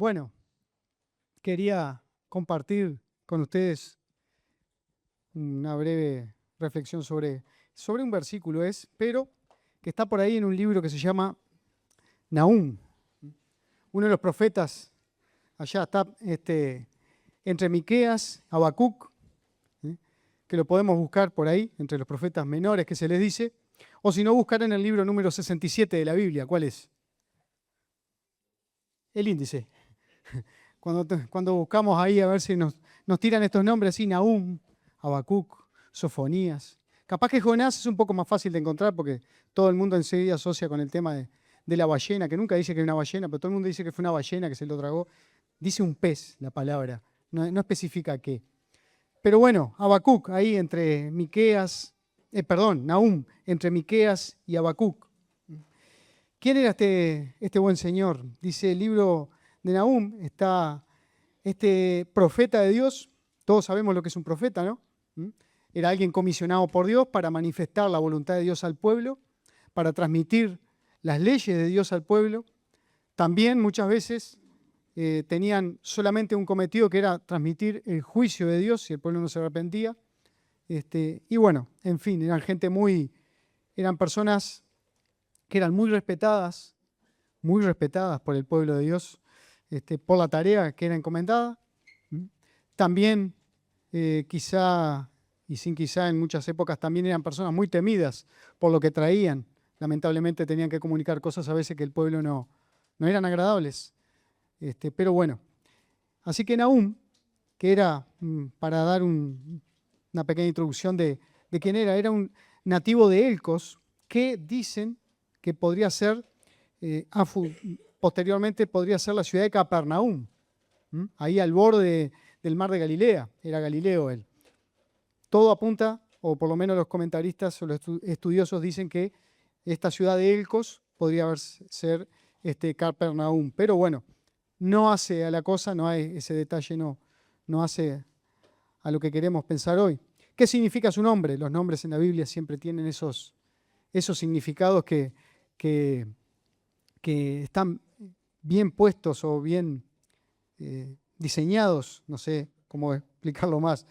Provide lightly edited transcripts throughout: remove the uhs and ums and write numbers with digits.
Bueno, quería compartir con ustedes una breve reflexión sobre un versículo, pero que está por ahí en un libro que se llama Nahum. Uno de los profetas, allá está entre Miqueas, Habacuc, que lo podemos buscar por ahí, entre los profetas menores que se les dice, o si no, buscar en el libro número 67 de la Biblia. ¿Cuál es? El índice. Cuando buscamos ahí a ver si nos tiran estos nombres así, Nahum, Habacuc, Sofonías. Capaz que Jonás es un poco más fácil de encontrar porque todo el mundo enseguida asocia con el tema de la ballena, que nunca dice que es una ballena, pero todo el mundo dice que fue una ballena que se lo tragó. Dice un pez la palabra, no especifica qué. Pero bueno, Habacuc, ahí entre Nahum, entre Miqueas y Habacuc. ¿Quién era este buen señor? Dice el libro de Nahum, está este profeta de Dios. Todos sabemos lo que es un profeta, ¿no? Era alguien comisionado por Dios para manifestar la voluntad de Dios al pueblo, para transmitir las leyes de Dios al pueblo. También muchas veces tenían solamente un cometido, que era transmitir el juicio de Dios si el pueblo no se arrepentía. Y bueno, en fin, eran personas que eran muy respetadas por el pueblo de Dios, por la tarea que era encomendada. También, quizá, y sin quizá, en muchas épocas también eran personas muy temidas por lo que traían. Lamentablemente tenían que comunicar cosas a veces que el pueblo no eran agradables. Pero bueno, así que Nahum, que era, para dar una pequeña introducción de quién era un nativo de Elcos, que dicen que podría ser, posteriormente podría ser la ciudad de Capernaum, ahí al borde del mar de Galilea, era Galileo él. Todo apunta, o por lo menos los comentaristas o los estudiosos dicen que esta ciudad de Elcos podría ser Capernaum, pero bueno, no hace a la cosa, no hay ese detalle, no hace a lo que queremos pensar hoy. ¿Qué significa su nombre? Los nombres en la Biblia siempre tienen esos significados que están bien puestos o bien diseñados, no sé cómo explicarlo más.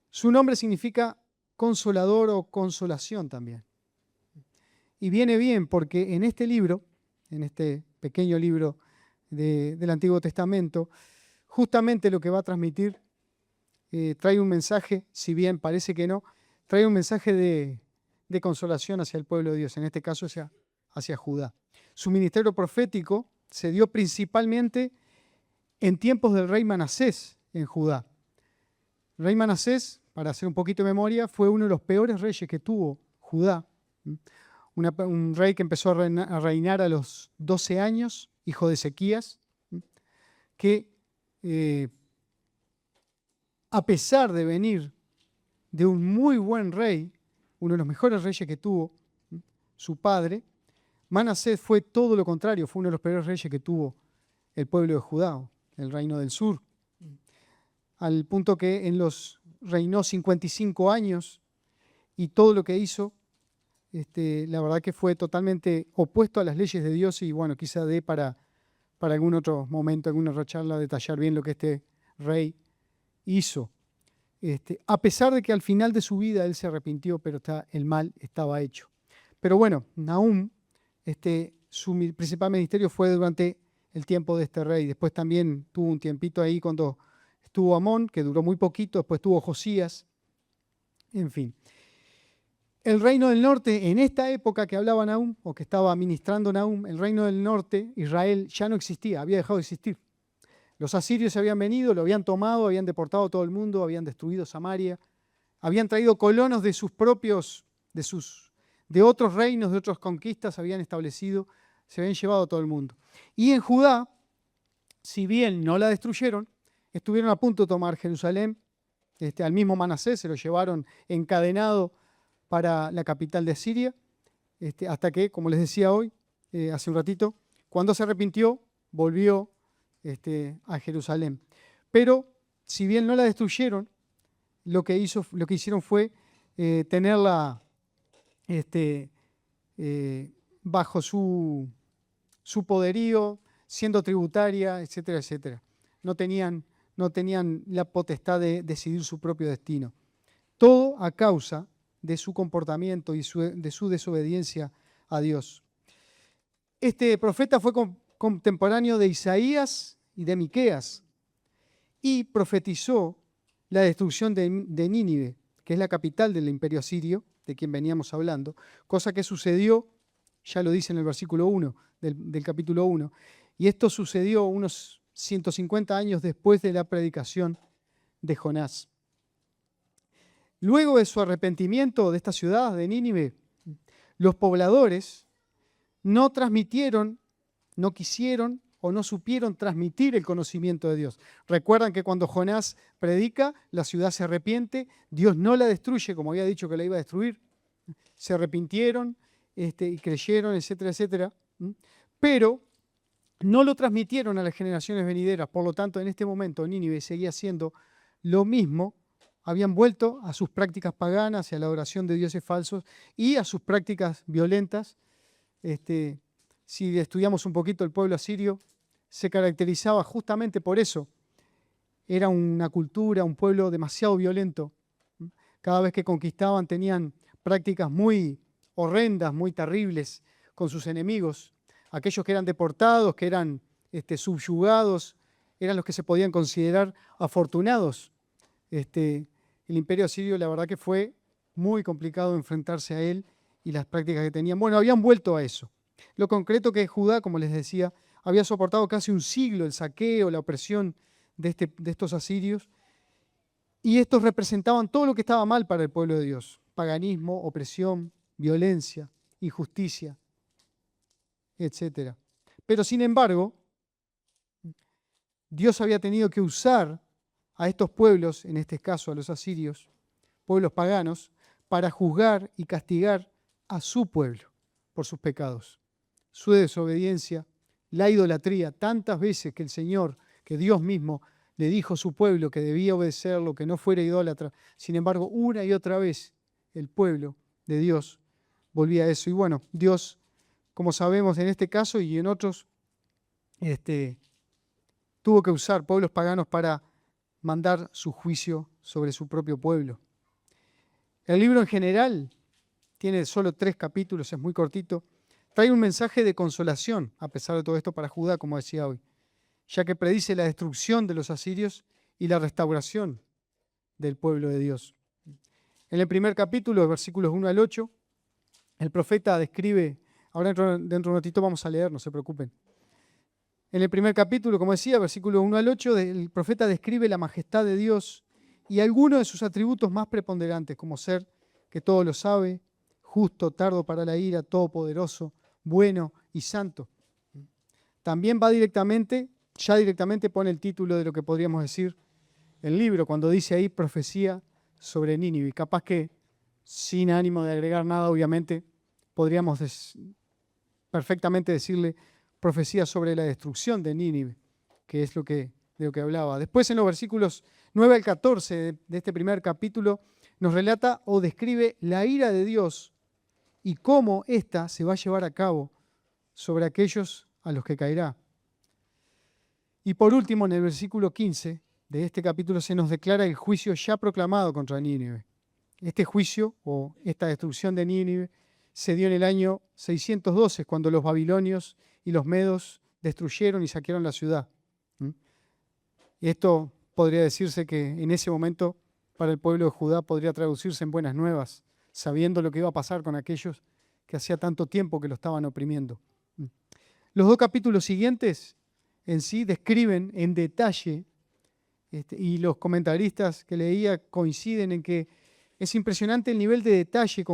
Su nombre significa consolador o consolación también. Y viene bien porque en este libro, en este pequeño libro del Antiguo Testamento, justamente lo que va a transmitir trae un mensaje, si bien parece que no, trae un mensaje de consolación hacia el pueblo de Dios, en este caso hacia Judá. Su ministerio profético se dio principalmente en tiempos del rey Manasés en Judá. El rey Manasés, para hacer un poquito de memoria, fue uno de los peores reyes que tuvo Judá. Un rey que empezó a reinar a los 12 años, hijo de Ezequías, que a pesar de venir de un muy buen rey, uno de los mejores reyes que tuvo su padre, Manasés fue todo lo contrario, fue uno de los peores reyes que tuvo el pueblo de Judá, el reino del sur, al punto que reinó 55 años y todo lo que hizo, la verdad que fue totalmente opuesto a las leyes de Dios y bueno, quizá dé para algún otro momento, alguna otra charla, detallar bien lo que este rey hizo. A pesar de que al final de su vida él se arrepintió, pero el mal estaba hecho. Pero bueno, Nahum, su principal ministerio fue durante el tiempo de este rey. Después también tuvo un tiempito ahí cuando estuvo Amón, que duró muy poquito. Después tuvo Josías. En fin. El reino del norte, en esta época que hablaba Nahum, o que estaba ministrando Nahum, el reino del norte, Israel, ya no existía, había dejado de existir. Los asirios se habían venido, lo habían tomado, habían deportado a todo el mundo, habían destruido Samaria, habían traído colonos de otros reinos, de otras conquistas, habían establecido, se habían llevado a todo el mundo. Y en Judá, si bien no la destruyeron, estuvieron a punto de tomar Jerusalén. Al mismo Manasés se lo llevaron encadenado para la capital de Siria, hasta que, como les decía hoy, hace un ratito, cuando se arrepintió, volvió a Jerusalén. Pero, si bien no la destruyeron, lo que hicieron fue tenerla bajo su poderío, siendo tributaria, etcétera, etcétera. No tenían la potestad de decidir su propio destino. Todo a causa de su comportamiento y de su desobediencia a Dios. Este profeta fue contemporáneo de Isaías y de Miqueas y profetizó la destrucción de Nínive, que es la capital del imperio asirio, de quien veníamos hablando, cosa que sucedió, ya lo dice en el versículo 1 del capítulo 1, y esto sucedió unos 150 años después de la predicación de Jonás. Luego de su arrepentimiento de esta ciudad, de Nínive, los pobladores no transmitieron, no quisieron o no supieron transmitir el conocimiento de Dios. Recuerdan que cuando Jonás predica, la ciudad se arrepiente, Dios no la destruye como había dicho que la iba a destruir. Se arrepintieron y creyeron, etcétera, etcétera. Pero no lo transmitieron a las generaciones venideras. Por lo tanto, en este momento Nínive seguía haciendo lo mismo. Habían vuelto a sus prácticas paganas y a la adoración de dioses falsos y a sus prácticas violentas. Si estudiamos un poquito el pueblo asirio, se caracterizaba justamente por eso. Era una cultura, un pueblo demasiado violento. Cada vez que conquistaban tenían prácticas muy horrendas, muy terribles con sus enemigos. Aquellos que eran deportados, que eran subyugados, eran los que se podían considerar afortunados. El imperio asirio, la verdad que fue muy complicado enfrentarse a él y las prácticas que tenían. Bueno, habían vuelto a eso. Lo concreto que Judá, como les decía, había soportado casi un siglo el saqueo, la opresión de estos asirios, y estos representaban todo lo que estaba mal para el pueblo de Dios: paganismo, opresión, violencia, injusticia, etc. Pero sin embargo, Dios había tenido que usar a estos pueblos, en este caso a los asirios, pueblos paganos, para juzgar y castigar a su pueblo por sus pecados, su desobediencia, la idolatría. Tantas veces que el Señor, que Dios mismo, le dijo a su pueblo que debía obedecerlo, que no fuera idólatra. Sin embargo, una y otra vez el pueblo de Dios volvía a eso. Y bueno, Dios, como sabemos en este caso y en otros, tuvo que usar pueblos paganos para mandar su juicio sobre su propio pueblo. El libro en general tiene solo 3 capítulos, es muy cortito. Trae un mensaje de consolación, a pesar de todo esto, para Judá, como decía hoy, ya que predice la destrucción de los asirios y la restauración del pueblo de Dios. En el primer capítulo, versículos 1 al 8, el profeta describe, ahora dentro de un ratito vamos a leer, no se preocupen. En el primer capítulo, como decía, versículos 1 al 8, el profeta describe la majestad de Dios y algunos de sus atributos más preponderantes, como ser que todo lo sabe, justo, tardo para la ira, todopoderoso, bueno y santo. También va directamente pone el título de lo que podríamos decir el libro, cuando dice ahí profecía sobre Nínive. Capaz que, sin ánimo de agregar nada, obviamente, podríamos perfectamente decirle profecía sobre la destrucción de Nínive, que es de lo que hablaba. Después, en los versículos 9 al 14 de este primer capítulo, nos relata o describe la ira de Dios y cómo ésta se va a llevar a cabo sobre aquellos a los que caerá. Y por último, en el versículo 15 de este capítulo se nos declara el juicio ya proclamado contra Nínive. Este juicio o esta destrucción de Nínive se dio en el año 612, cuando los babilonios y los medos destruyeron y saquearon la ciudad. Y esto podría decirse que en ese momento para el pueblo de Judá podría traducirse en buenas nuevas, sabiendo lo que iba a pasar con aquellos que hacía tanto tiempo que lo estaban oprimiendo. Los 2 capítulos siguientes en sí describen en detalle, y los comentaristas que leía coinciden en que es impresionante el nivel de detalle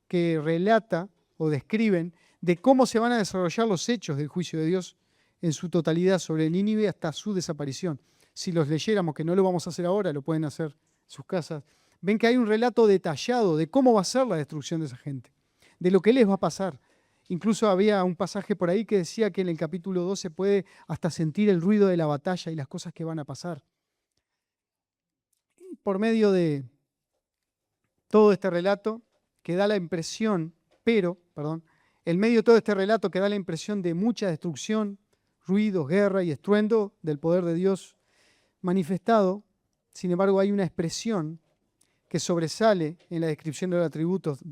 que relata o describen de cómo se van a desarrollar los hechos del juicio de Dios en su totalidad sobre Nínive hasta su desaparición. Si los leyéramos, que no lo vamos a hacer ahora, lo pueden hacer en sus casas, ven que hay un relato detallado de cómo va a ser la destrucción de esa gente, de lo que les va a pasar. Incluso había un pasaje por ahí que decía que en el capítulo 2 se puede hasta sentir el ruido de la batalla y las cosas que van a pasar. Por medio de todo este relato que da la impresión, en medio de todo este relato que da la impresión de mucha destrucción, ruidos, guerra y estruendo del poder de Dios manifestado. Sin embargo, hay una expresión que sobresale en la descripción de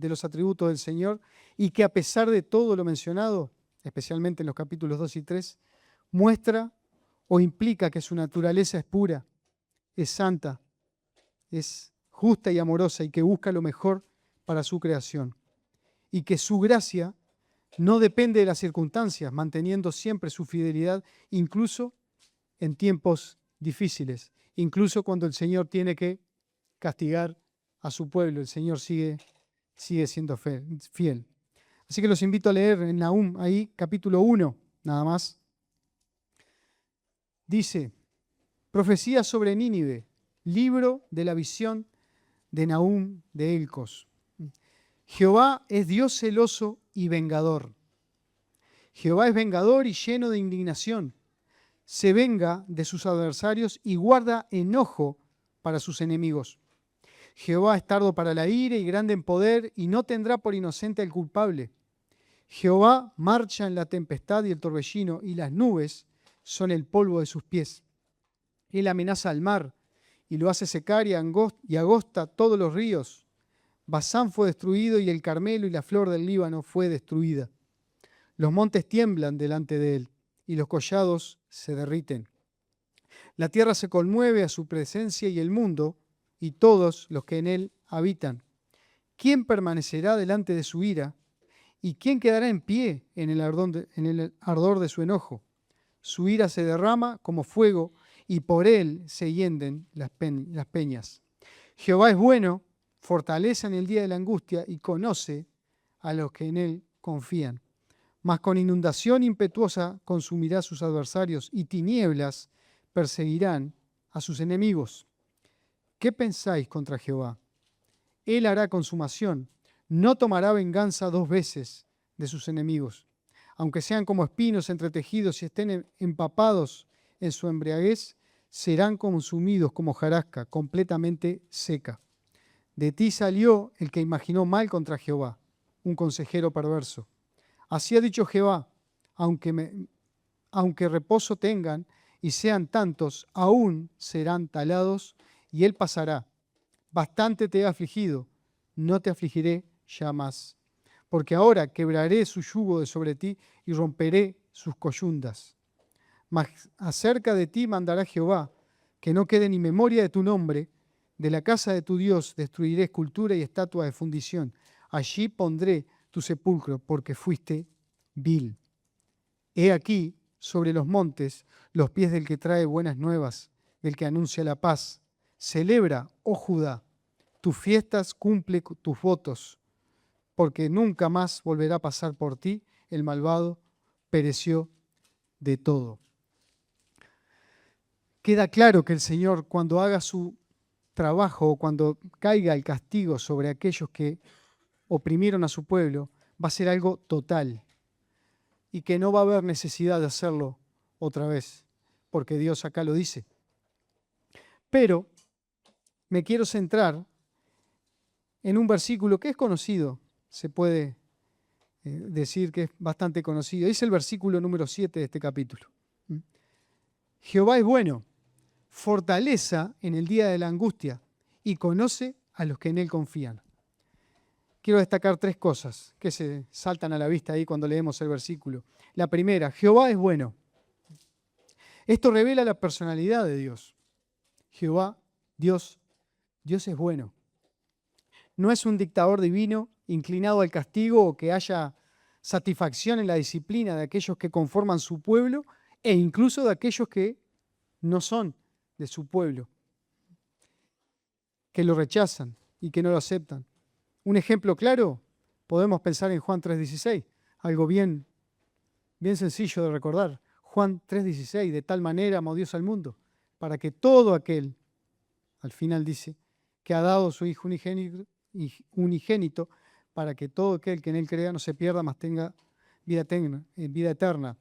los atributos del Señor y que a pesar de todo lo mencionado, especialmente en los capítulos 2 y 3, muestra o implica que su naturaleza es pura, es santa, es justa y amorosa y que busca lo mejor para su creación. Y que su gracia no depende de las circunstancias, manteniendo siempre su fidelidad, incluso en tiempos difíciles, incluso cuando el Señor tiene que castigar a su pueblo, el Señor sigue siendo fiel. Así que los invito a leer en Nahum, ahí capítulo 1, nada más. Dice, profecía sobre Nínive, libro de la visión de Nahum de Elcos. Jehová es Dios celoso y vengador. Jehová es vengador y lleno de indignación. Se venga de sus adversarios y guarda enojo para sus enemigos. Jehová es tardo para la ira y grande en poder, y no tendrá por inocente al culpable. Jehová marcha en la tempestad y el torbellino, y las nubes son el polvo de sus pies. Él amenaza al mar, y lo hace secar y agosta todos los ríos. Basán fue destruido, y el Carmelo y la flor del Líbano fue destruida. Los montes tiemblan delante de él, y los collados se derriten. La tierra se conmueve a su presencia y el mundo, y todos los que en él habitan. ¿Quién permanecerá delante de su ira? ¿Y quién quedará en pie en el ardor de su enojo? Su ira se derrama como fuego, y por él se hienden las peñas. Jehová es bueno, fortaleza en el día de la angustia, y conoce a los que en él confían. Mas con inundación impetuosa consumirá a sus adversarios, y tinieblas perseguirán a sus enemigos. ¿Qué pensáis contra Jehová? Él hará consumación, no tomará venganza 2 veces de sus enemigos. Aunque sean como espinos entretejidos y estén empapados en su embriaguez, serán consumidos como hojarasca, completamente seca. De ti salió el que imaginó mal contra Jehová, un consejero perverso. Así ha dicho Jehová, aunque reposo tengan y sean tantos, aún serán talados, y él pasará. Bastante te he afligido, no te afligiré ya más. Porque ahora quebraré su yugo de sobre ti y romperé sus coyundas. Mas acerca de ti mandará Jehová, que no quede ni memoria de tu nombre. De la casa de tu Dios destruiré escultura y estatua de fundición. Allí pondré tu sepulcro, porque fuiste vil. He aquí, sobre los montes, los pies del que trae buenas nuevas, del que anuncia la paz. Celebra, oh Judá, tus fiestas, cumple tus votos, porque nunca más volverá a pasar por ti el malvado, pereció de todo. Queda claro que el Señor, cuando haga su trabajo o cuando caiga el castigo sobre aquellos que oprimieron a su pueblo, va a ser algo total y que no va a haber necesidad de hacerlo otra vez, porque Dios acá lo dice. Pero me quiero centrar en un versículo que es conocido, se puede decir que es bastante conocido. Es el versículo número 7 de este capítulo. Jehová es bueno, fortaleza en el día de la angustia y conoce a los que en él confían. Quiero destacar 3 cosas que se saltan a la vista ahí cuando leemos el versículo. La primera, Jehová es bueno. Esto revela la personalidad de Dios. Jehová, Dios es bueno. No es un dictador divino inclinado al castigo o que haya satisfacción en la disciplina de aquellos que conforman su pueblo e incluso de aquellos que no son de su pueblo, que lo rechazan y que no lo aceptan. Un ejemplo claro, podemos pensar en Juan 3:16, algo bien sencillo de recordar. Juan 3:16, de tal manera amó Dios al mundo, para que todo aquel, al final dice, que ha dado su Hijo unigénito, para que todo aquel que en él crea no se pierda, mas tenga vida eterna.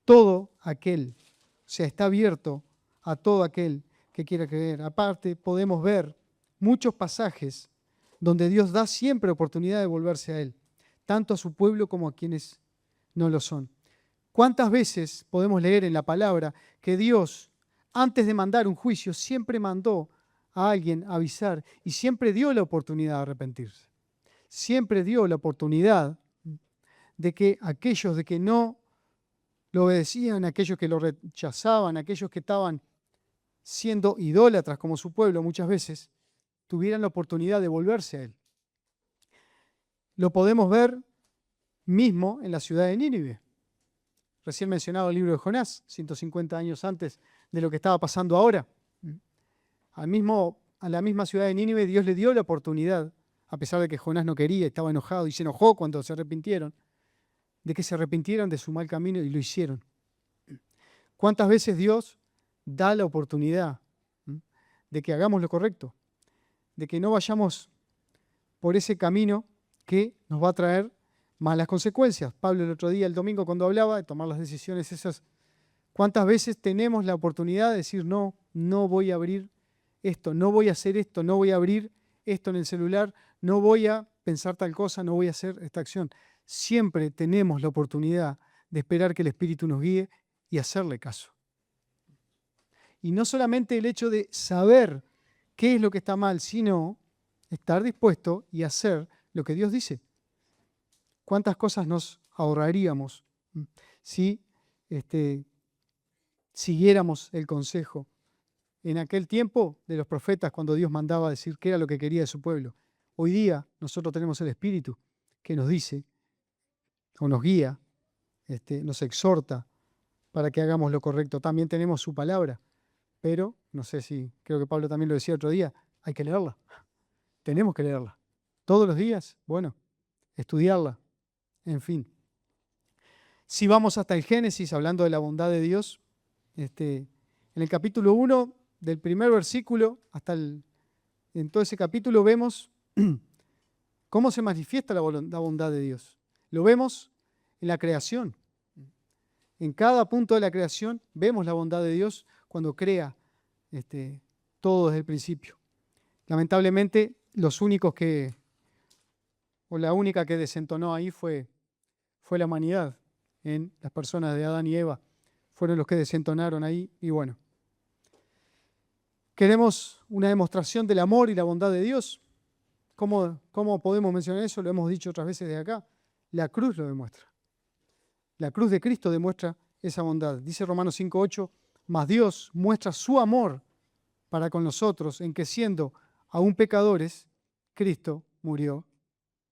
Todo aquel, o sea, está abierto a todo aquel que quiera creer. Aparte, podemos ver muchos pasajes donde Dios da siempre oportunidad de volverse a Él, tanto a su pueblo como a quienes no lo son. ¿Cuántas veces podemos leer en la palabra que Dios, antes de mandar un juicio, siempre mandó a alguien avisar y siempre dio la oportunidad de arrepentirse? Siempre dio la oportunidad de que aquellos de que no lo obedecían, aquellos que lo rechazaban, aquellos que estaban siendo idólatras como su pueblo muchas veces, tuvieran la oportunidad de volverse a Él. Lo podemos ver mismo en la ciudad de Nínive. Recién mencionado el libro de Jonás, 150 años antes de lo que estaba pasando ahora. A la misma ciudad de Nínive Dios le dio la oportunidad, a pesar de que Jonás no quería, estaba enojado y se enojó cuando se arrepintieron, de que se arrepintieran de su mal camino y lo hicieron. ¿Cuántas veces Dios da la oportunidad de que hagamos lo correcto? De que no vayamos por ese camino que nos va a traer malas consecuencias. Pablo el otro día, el domingo, cuando hablaba de tomar las decisiones esas, ¿cuántas veces tenemos la oportunidad de decir no, no voy a abrir esto, no voy a hacer esto, no voy a abrir esto en el celular, no voy a pensar tal cosa, no voy a hacer esta acción? Siempre tenemos la oportunidad de esperar que el Espíritu nos guíe y hacerle caso. Y no solamente el hecho de saber qué es lo que está mal, sino estar dispuesto y hacer lo que Dios dice. ¿Cuántas cosas nos ahorraríamos si siguiéramos el consejo en aquel tiempo de los profetas cuando Dios mandaba decir qué era lo que quería de su pueblo? Hoy día nosotros tenemos el Espíritu que nos dice o nos guía, nos exhorta para que hagamos lo correcto. También tenemos su palabra, pero no sé si, creo que Pablo también lo decía otro día, hay que leerla. Tenemos que leerla. Todos los días, bueno, estudiarla. En fin, si vamos hasta el Génesis, hablando de la bondad de Dios, en el capítulo 1, del primer versículo en todo ese capítulo vemos cómo se manifiesta la bondad de Dios. Lo vemos en la creación. En cada punto de la creación vemos la bondad de Dios cuando crea todo desde el principio. Lamentablemente, la única que desentonó ahí fue la humanidad, en las personas de Adán y Eva. Fueron los que desentonaron ahí y bueno. Queremos una demostración del amor y la bondad de Dios. ¿Cómo podemos mencionar eso? Lo hemos dicho otras veces de acá. La cruz lo demuestra. La cruz de Cristo demuestra esa bondad. Dice Romanos 5:8, mas Dios muestra su amor para con nosotros en que siendo aún pecadores, Cristo murió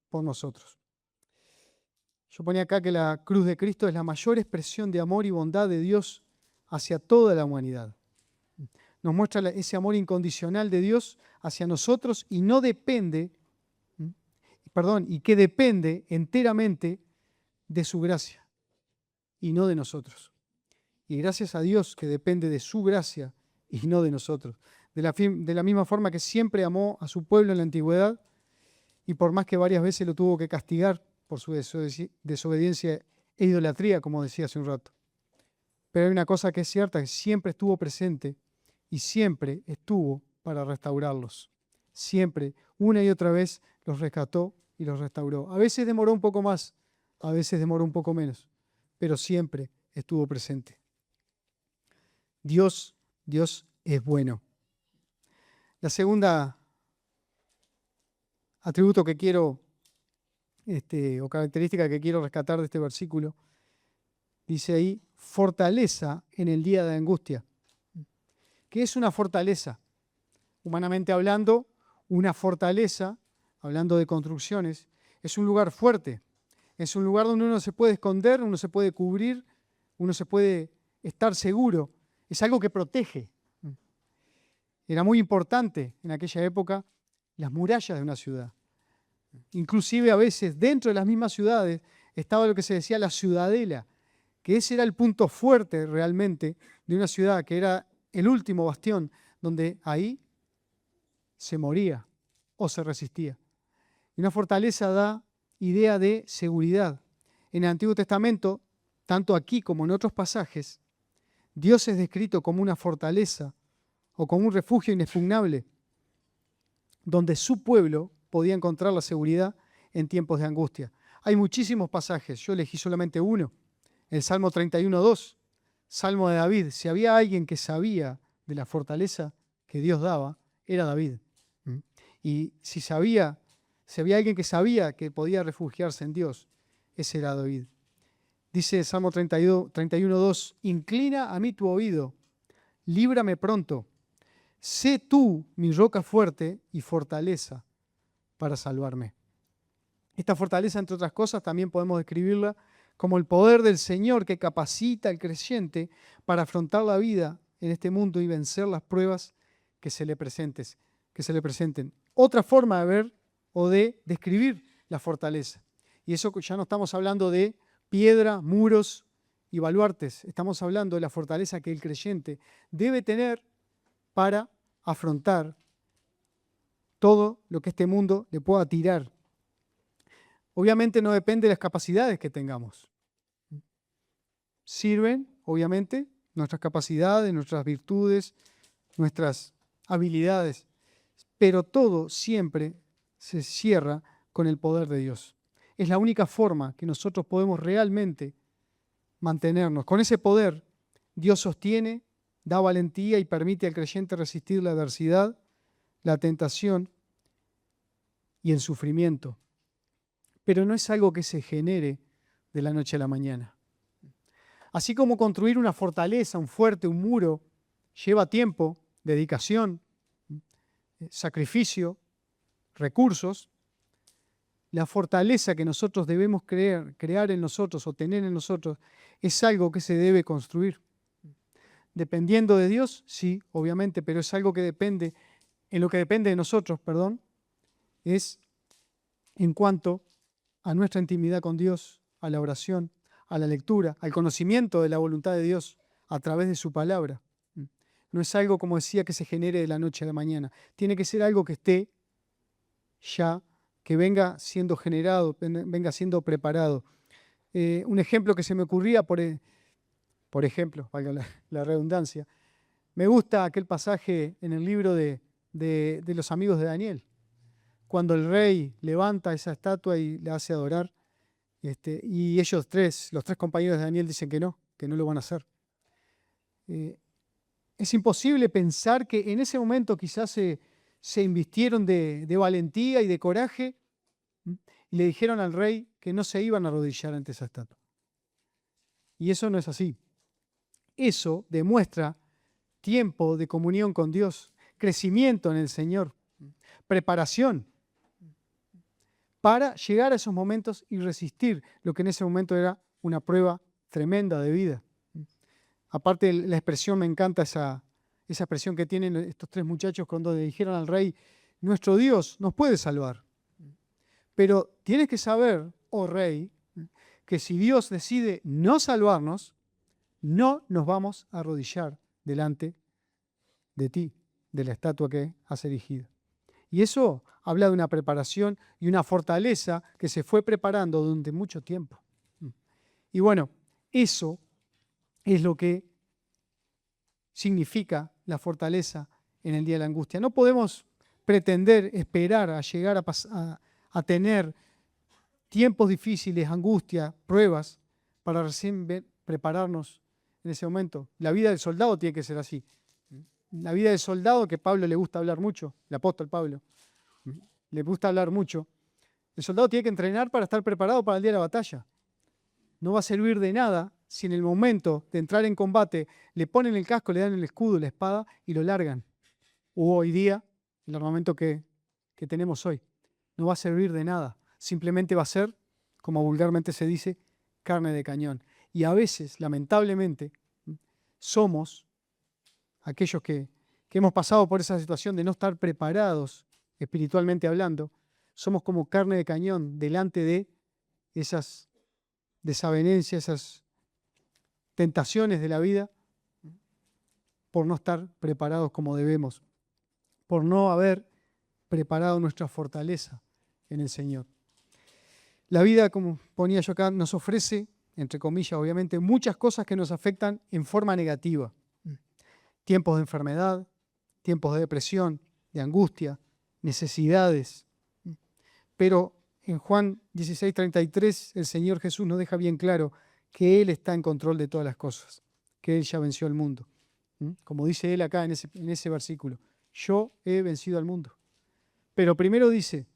por nosotros. Yo ponía acá que la cruz de Cristo es la mayor expresión de amor y bondad de Dios hacia toda la humanidad. Nos muestra ese amor incondicional de Dios hacia nosotros y que depende enteramente de su gracia y no de nosotros. Y gracias a Dios que depende de su gracia y no de nosotros. De la misma forma que siempre amó a su pueblo en la antigüedad y por más que varias veces lo tuvo que castigar por su desobediencia e idolatría, como decía hace un rato. Pero hay una cosa que es cierta, que siempre estuvo presente y siempre estuvo para restaurarlos. Siempre, una y otra vez, los rescató y los restauró. A veces demoró un poco más, a veces demoró un poco menos, pero siempre estuvo presente. Dios es bueno. La segunda atributo que quiero o característica que quiero rescatar de este versículo, dice ahí, fortaleza en el día de angustia. ¿Qué es una fortaleza? Humanamente hablando, una fortaleza, hablando de construcciones, es un lugar fuerte, es un lugar donde uno se puede esconder, uno se puede cubrir, uno se puede estar seguro, es algo que protege. Era muy importante en aquella época las murallas de una ciudad. Inclusive a veces dentro de las mismas ciudades estaba lo que se decía la ciudadela, que ese era el punto fuerte realmente de una ciudad, que era el último bastión donde ahí se moría o se resistía. Y una fortaleza da idea de seguridad. En el Antiguo Testamento, tanto aquí como en otros pasajes, Dios es descrito como una fortaleza o como un refugio inexpugnable, donde su pueblo podía encontrar la seguridad en tiempos de angustia. Hay muchísimos pasajes, yo elegí solamente uno, El Salmo 31:2, Salmo de David. Si había alguien que sabía de la fortaleza que Dios daba, era David. Y si había alguien que sabía que podía refugiarse en Dios, ese era David. Dice el Salmo 31:2, inclina a mí tu oído, líbrame pronto. Sé tú mi roca fuerte y fortaleza para salvarme. Esta fortaleza, entre otras cosas, también podemos describirla como el poder del Señor que capacita al creyente para afrontar la vida en este mundo y vencer las pruebas que se le presenten. Otra forma de ver o de describir la fortaleza. Y eso ya no estamos hablando de piedra, muros y baluartes. Estamos hablando de la fortaleza que el creyente debe tener para afrontar todo lo que este mundo le pueda tirar. Obviamente no depende de las capacidades que tengamos. Sirven, obviamente, nuestras capacidades, nuestras virtudes, nuestras habilidades, pero todo siempre se cierra con el poder de Dios. Es la única forma que nosotros podemos realmente mantenernos. Con ese poder, Dios sostiene, da valentía y permite al creyente resistir la adversidad, la tentación y el sufrimiento. Pero no es algo que se genere de la noche a la mañana. Así como construir una fortaleza, un fuerte, un muro, lleva tiempo, dedicación, sacrificio, recursos, la fortaleza que nosotros debemos crear en nosotros o tener en nosotros es algo que se debe construir. Dependiendo de Dios, sí, obviamente, pero es algo que depende, en lo que depende de nosotros, es en cuanto a nuestra intimidad con Dios, a la oración, a la lectura, al conocimiento de la voluntad de Dios a través de su palabra. No es algo, como decía, que se genere de la noche a la mañana. Tiene que ser algo que esté ya, que venga siendo generado, venga siendo preparado. Un ejemplo que se me ocurría, por ejemplo, valga la redundancia, me gusta aquel pasaje en el libro de los amigos de Daniel, cuando el rey levanta esa estatua y la hace adorar, y los tres compañeros de Daniel dicen que no lo van a hacer. Es imposible pensar que en ese momento quizás se invistieron de valentía y de coraje y le dijeron al rey que no se iban a arrodillar ante esa estatua. Y eso no es así. Eso demuestra tiempo de comunión con Dios, crecimiento en el Señor, preparación para llegar a esos momentos y resistir lo que en ese momento era una prueba tremenda de vida. Aparte, la expresión, me encanta esa expresión que tienen estos tres muchachos cuando le dijeron al rey, nuestro Dios nos puede salvar. Pero tienes que saber, oh rey, que si Dios decide no salvarnos, no nos vamos a arrodillar delante de ti, de la estatua que has erigido. Y eso habla de una preparación y una fortaleza que se fue preparando durante mucho tiempo. Y bueno, eso es lo que significa la fortaleza en el día de la angustia. No podemos pretender esperar a llegar a tener tiempos difíciles, angustia, pruebas, para recién prepararnos en ese momento. La vida del soldado tiene que ser así. La vida del soldado, que Pablo le gusta hablar mucho, el apóstol Pablo, le gusta hablar mucho. El soldado tiene que entrenar para estar preparado para el día de la batalla. No va a servir de nada si en el momento de entrar en combate le ponen el casco, le dan el escudo, la espada y lo largan. O hoy día, el armamento que tenemos hoy. No va a servir de nada. Simplemente va a ser, como vulgarmente se dice, carne de cañón. Y a veces, lamentablemente, somos aquellos que hemos pasado por esa situación de no estar preparados espiritualmente hablando, somos como carne de cañón delante de esas desavenencias, esas tentaciones de la vida, por no estar preparados como debemos, por no haber preparado nuestra fortaleza en el Señor. La vida, como ponía yo acá, nos ofrece, entre comillas, obviamente, muchas cosas que nos afectan en forma negativa. Tiempos de enfermedad, tiempos de depresión, de angustia, necesidades. Pero en Juan 16:33 el Señor Jesús nos deja bien claro que Él está en control de todas las cosas, que Él ya venció al mundo. Como dice Él acá en ese versículo, yo he vencido al mundo. Pero primero dice,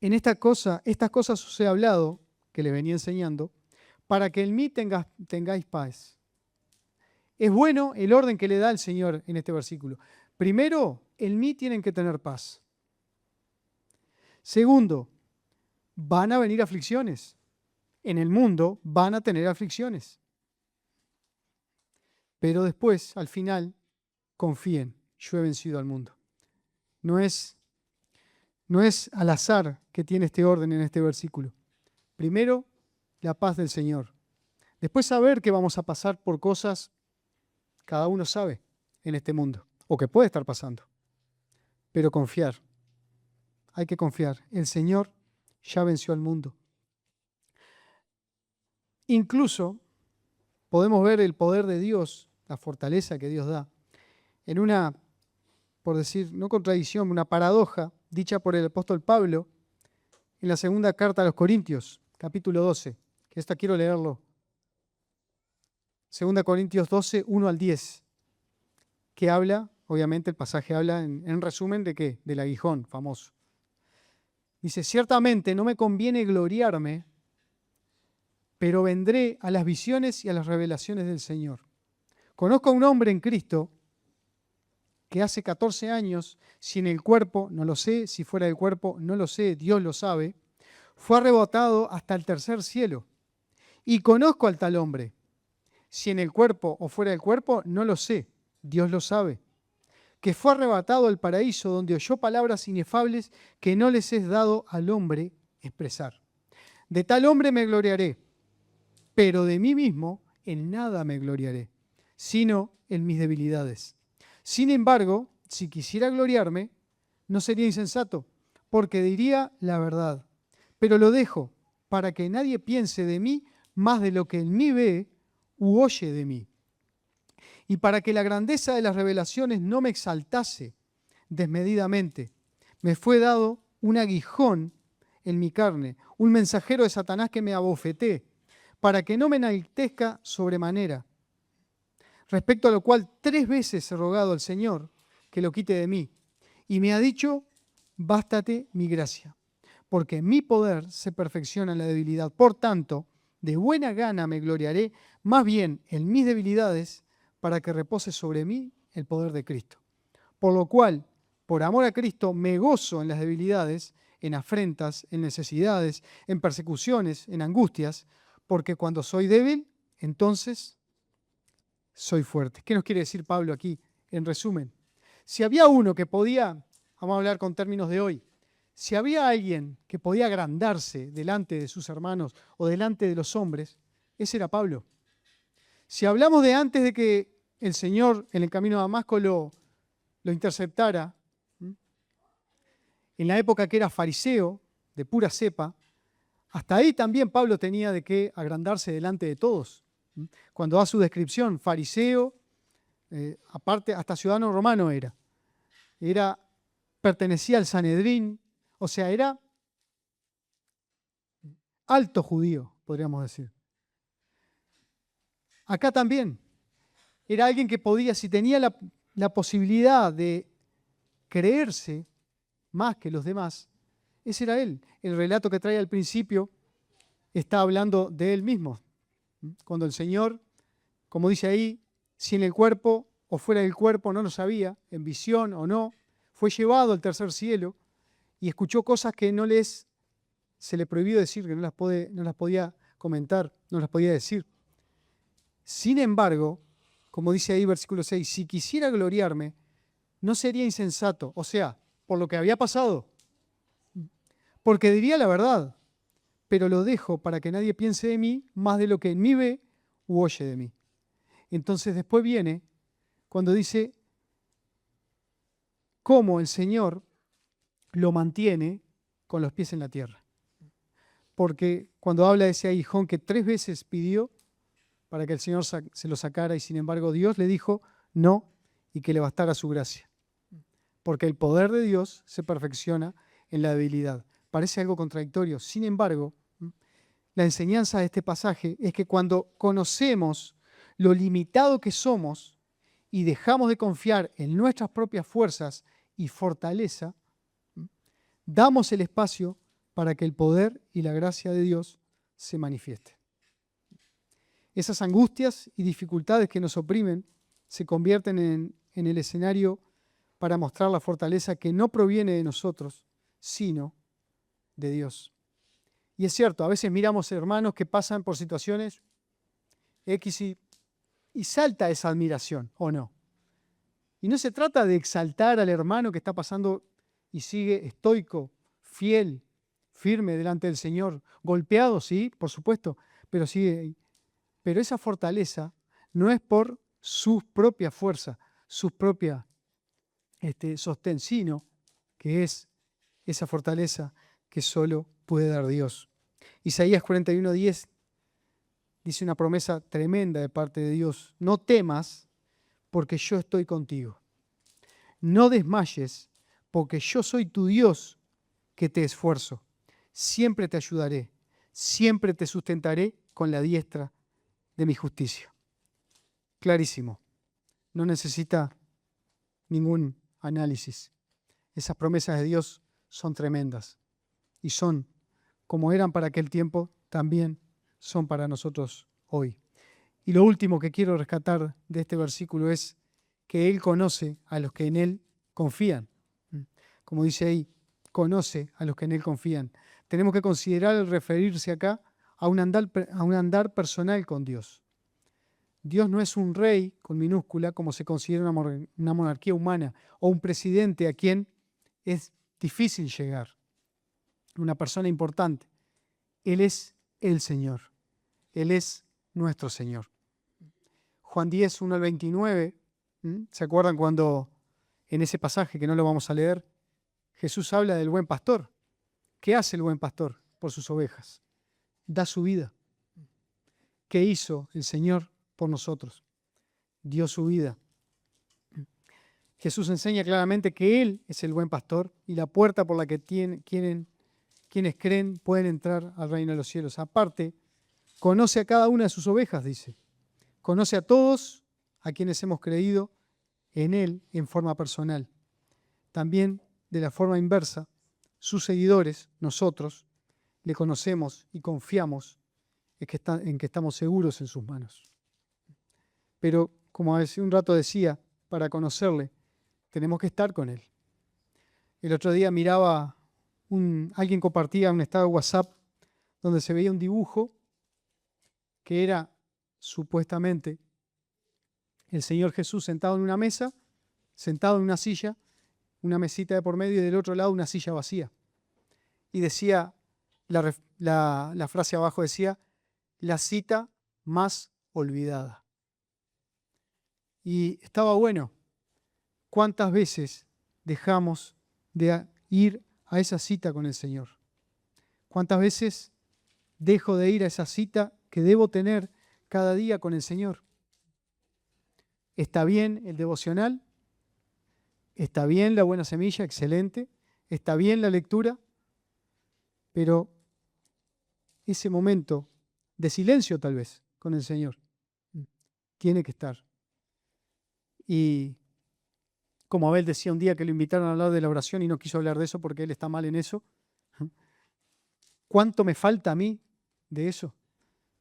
estas cosas os he hablado, que les venía enseñando, para que en mí tengáis paz. Es bueno el orden que le da el Señor en este versículo. Primero, en mí tienen que tener paz. Segundo, van a venir aflicciones. En el mundo van a tener aflicciones. Pero después, al final, confíen, yo he vencido al mundo. No es al azar que tiene este orden en este versículo. Primero, la paz del Señor. Después saber que vamos a pasar por cosas, cada uno sabe, en este mundo, o que puede estar pasando. Pero confiar, hay que confiar. El Señor ya venció al mundo. Incluso podemos ver el poder de Dios, la fortaleza que Dios da, en una, por decir, no contradicción, una paradoja dicha por el apóstol Pablo en la segunda carta a los Corintios, capítulo 12, que esta quiero leerlo. 2 Corintios 12, 1 al 10, que habla, obviamente el pasaje habla en resumen de ¿qué? Del aguijón famoso. Dice, ciertamente no me conviene gloriarme, pero vendré a las visiones y a las revelaciones del Señor. Conozco a un hombre en Cristo que hace 14 años, si en el cuerpo, no lo sé, si fuera del cuerpo, no lo sé, Dios lo sabe, fue arrebatado hasta el tercer cielo. Y conozco al tal hombre. Si en el cuerpo o fuera del cuerpo, no lo sé, Dios lo sabe. Que fue arrebatado al paraíso donde oyó palabras inefables que no les es dado al hombre expresar. De tal hombre me gloriaré, pero de mí mismo en nada me gloriaré, sino en mis debilidades. Sin embargo, si quisiera gloriarme, no sería insensato, porque diría la verdad. Pero lo dejo para que nadie piense de mí más de lo que en mí ve u oye de mí. Y para que la grandeza de las revelaciones no me exaltase desmedidamente, me fue dado un aguijón en mi carne, un mensajero de Satanás que me abofeté, para que no me enaltezca sobremanera. Respecto a lo cual 3 veces he rogado al Señor que lo quite de mí. Y me ha dicho, bástate mi gracia, porque mi poder se perfecciona en la debilidad. Por tanto, de buena gana me gloriaré más bien en mis debilidades, para que repose sobre mí el poder de Cristo. Por lo cual, por amor a Cristo, me gozo en las debilidades, en afrentas, en necesidades, en persecuciones, en angustias, porque cuando soy débil, entonces soy fuerte. ¿Qué nos quiere decir Pablo aquí? En resumen, si había uno que podía, vamos a hablar con términos de hoy, si había alguien que podía agrandarse delante de sus hermanos o delante de los hombres, ese era Pablo. Si hablamos de antes de que el Señor en el camino a Damasco lo interceptara, en la época que era fariseo, de pura cepa, hasta ahí también Pablo tenía de qué agrandarse delante de todos. Cuando da su descripción, fariseo, aparte hasta ciudadano romano pertenecía al Sanedrín, o sea, era alto judío, podríamos decir. Acá también, era alguien que podía, si tenía la posibilidad de creerse más que los demás, ese era él. El relato que trae al principio está hablando de él mismo. Cuando el Señor, como dice ahí, si en el cuerpo o fuera del cuerpo no lo sabía, en visión o no, fue llevado al tercer cielo y escuchó cosas que se le prohibió decir, que no las podía comentar, no las podía decir. Sin embargo, como dice ahí versículo 6, si quisiera gloriarme, no sería insensato, o sea, por lo que había pasado, porque diría la verdad, pero lo dejo para que nadie piense de mí más de lo que en mí ve u oye de mí. Entonces después viene cuando dice cómo el Señor lo mantiene con los pies en la tierra. Porque cuando habla de ese aguijón que 3 veces pidió para que el Señor se lo sacara y sin embargo Dios le dijo no y que le bastara su gracia. Porque el poder de Dios se perfecciona en la debilidad. Parece algo contradictorio. Sin embargo, la enseñanza de este pasaje es que cuando conocemos lo limitado que somos y dejamos de confiar en nuestras propias fuerzas y fortaleza, damos el espacio para que el poder y la gracia de Dios se manifieste. Esas angustias y dificultades que nos oprimen se convierten en el escenario para mostrar la fortaleza que no proviene de nosotros, sino de Dios. Y es cierto, a veces miramos hermanos que pasan por situaciones X y salta esa admiración, ¿o no? Y no se trata de exaltar al hermano que está pasando y sigue estoico, fiel, firme delante del Señor, golpeado, sí, por supuesto, pero sigue. Pero esa fortaleza no es por sus propias fuerzas, sus propias sostén, sino que es esa fortaleza que solo puede dar Dios. Isaías 41:10 dice una promesa tremenda de parte de Dios: no temas, porque yo estoy contigo. No desmayes, porque yo soy tu Dios que te esfuerzo. Siempre te ayudaré, siempre te sustentaré con la diestra de mi justicia. Clarísimo, no necesita ningún análisis. Esas promesas de Dios son tremendas y son, como eran para aquel tiempo, también son para nosotros hoy. Y lo último que quiero rescatar de este versículo es que Él conoce a los que en Él confían. Como dice ahí, conoce a los que en Él confían. Tenemos que considerar el referirse acá a un andar personal con Dios. Dios no es un rey con minúscula, como se considera una monarquía humana, o un presidente a quien es difícil llegar, una persona importante. Él es el Señor. Él es nuestro Señor. Juan 10, 1 al 29, ¿se acuerdan cuando en ese pasaje, que no lo vamos a leer, Jesús habla del buen pastor? ¿Qué hace el buen pastor por sus ovejas? Da su vida. ¿Qué hizo el Señor por nosotros? Dio su vida. Jesús enseña claramente que Él es el buen pastor y la puerta por la que quienes creen pueden entrar al reino de los cielos. Aparte, conoce a cada una de sus ovejas, dice. Conoce a todos a quienes hemos creído en Él en forma personal. También, de la forma inversa, sus seguidores, nosotros, le conocemos y confiamos en que estamos seguros en sus manos. Pero, como hace un rato decía, para conocerle, tenemos que estar con Él. El otro día miraba, alguien compartía un estado de WhatsApp donde se veía un dibujo que era supuestamente el Señor Jesús sentado en una mesa, sentado en una silla, una mesita de por medio y del otro lado una silla vacía. Y decía, la frase abajo decía, la cita más olvidada. Y estaba bueno. ¿Cuántas veces dejamos de ir a esa cita con el Señor? ¿Cuántas veces dejo de ir a esa cita que debo tener cada día con el Señor? ¿Está bien el devocional? ¿Está bien la buena semilla? Excelente. ¿Está bien la lectura? Pero ese momento de silencio tal vez con el Señor tiene que estar. Y como Abel decía un día que lo invitaron a hablar de la oración y no quiso hablar de eso porque él está mal en eso. ¿Cuánto me falta a mí de eso?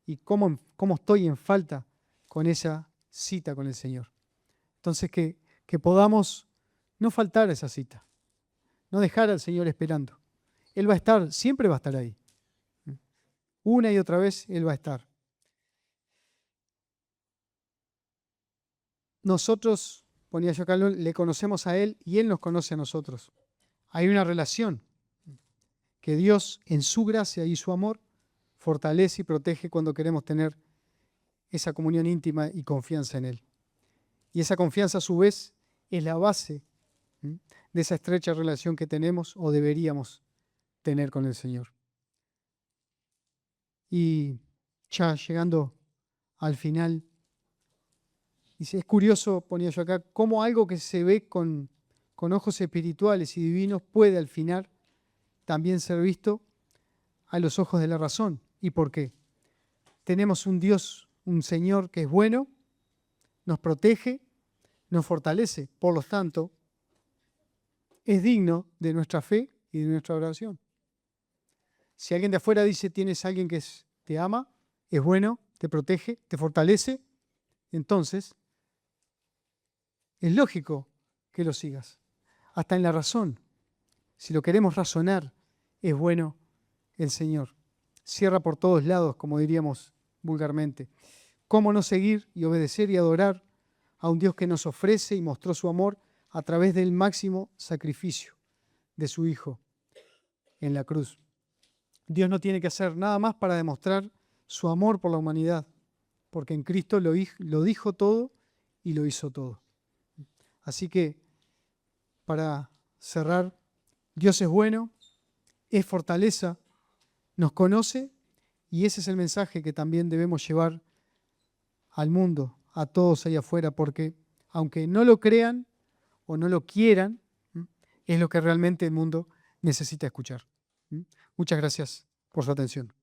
¿Y cómo estoy en falta con esa cita con el Señor? Entonces que podamos no faltar a esa cita, no dejar al Señor esperando. Él va a estar, siempre va a estar ahí. Una y otra vez Él va a estar. Nosotros, ponía yo acá, le conocemos a Él y Él nos conoce a nosotros. Hay una relación que Dios, en su gracia y su amor, fortalece y protege cuando queremos tener esa comunión íntima y confianza en Él. Y esa confianza, a su vez, es la base de esa estrecha relación que tenemos o deberíamos tener con el Señor. Y ya llegando al final, dice, es curioso, ponía yo acá, cómo algo que se ve con ojos espirituales y divinos puede al final también ser visto a los ojos de la razón ¿Y por qué? Tenemos un Dios, un Señor que es bueno, nos protege, nos fortalece. Por lo tanto, es digno de nuestra fe y de nuestra oración. Si alguien de afuera dice, tienes a alguien que te ama, es bueno, te protege, te fortalece, entonces es lógico que lo sigas. Hasta en la razón. Si lo queremos razonar, es bueno el Señor. Cierra por todos lados, como diríamos vulgarmente. ¿Cómo no seguir y obedecer y adorar a un Dios que nos ofrece y mostró su amor a través del máximo sacrificio de su Hijo en la cruz? Dios no tiene que hacer nada más para demostrar su amor por la humanidad, porque en Cristo lo dijo todo y lo hizo todo. Así que, para cerrar, Dios es bueno, es fortaleza, nos conoce, y ese es el mensaje que también debemos llevar al mundo, a todos allá afuera, porque aunque no lo crean o no lo quieran, es lo que realmente el mundo necesita escuchar. Muchas gracias por su atención.